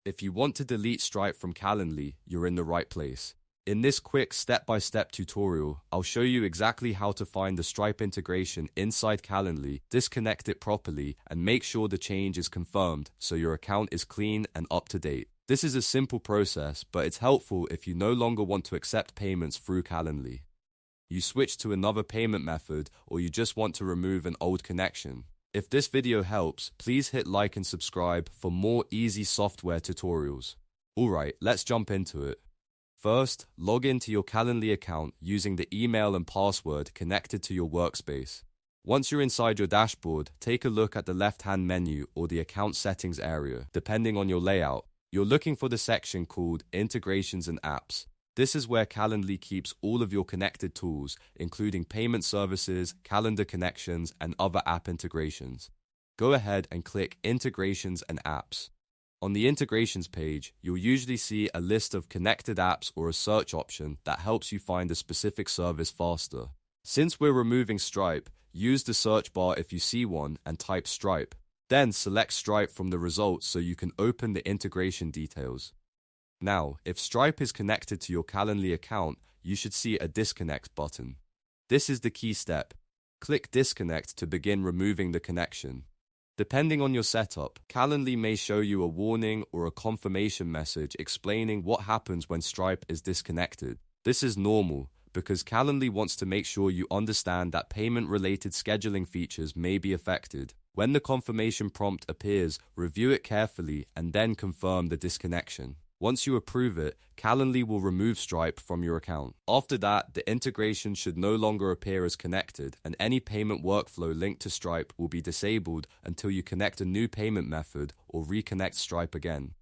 If you want to delete Stripe from Calendly, you're in the right place. In this quick step-by-step tutorial, I'll show you exactly how to find the Stripe integration inside Calendly, disconnect it properly, and make sure the change is confirmed so your account is clean and up to date. This is a simple process, but it's helpful if you no longer want to accept payments through Calendly. You switch to another payment method, or you just want to remove an old connection. If this video helps, please hit like and subscribe for more easy software tutorials. Alright, let's jump into it. First, log into your Calendly account using the email and password connected to your workspace. Once you're inside your dashboard, take a look at the left-hand menu or the account settings area, depending on your layout. You're looking for the section called Integrations and Apps. This is where Calendly keeps all of your connected tools, including payment services, calendar connections, and other app integrations. Go ahead and click Integrations and Apps. On the Integrations page, you'll usually see a list of connected apps or a search option that helps you find a specific service faster. Since we're removing Stripe, use the search bar if you see one and type Stripe. Then select Stripe from the results so you can open the integration details. Now, if Stripe is connected to your Calendly account, you should see a Disconnect button. This is the key step. Click Disconnect to begin removing the connection. Depending on your setup, Calendly may show you a warning or a confirmation message explaining what happens when Stripe is disconnected. This is normal because Calendly wants to make sure you understand that payment-related scheduling features may be affected. When the confirmation prompt appears, review it carefully and then confirm the disconnection. Once you approve it, Calendly will remove Stripe from your account. After that, the integration should no longer appear as connected, and any payment workflow linked to Stripe will be disabled until you connect a new payment method or reconnect Stripe again.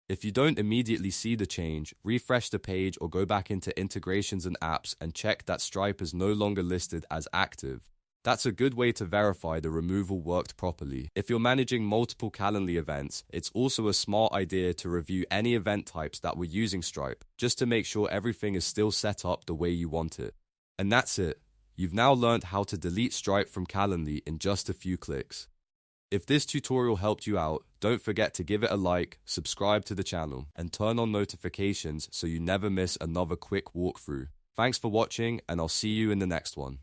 If you don't immediately see the change, refresh the page or go back into Integrations and Apps and check that Stripe is no longer listed as active. That's a good way to verify the removal worked properly. If you're managing multiple Calendly events, it's also a smart idea to review any event types that were using Stripe, just to make sure everything is still set up the way you want it. And that's it. You've now learned how to delete Stripe from Calendly in just a few clicks. If this tutorial helped you out, don't forget to give it a like, subscribe to the channel, and turn on notifications so you never miss another quick walkthrough. Thanks for watching, and I'll see you in the next one.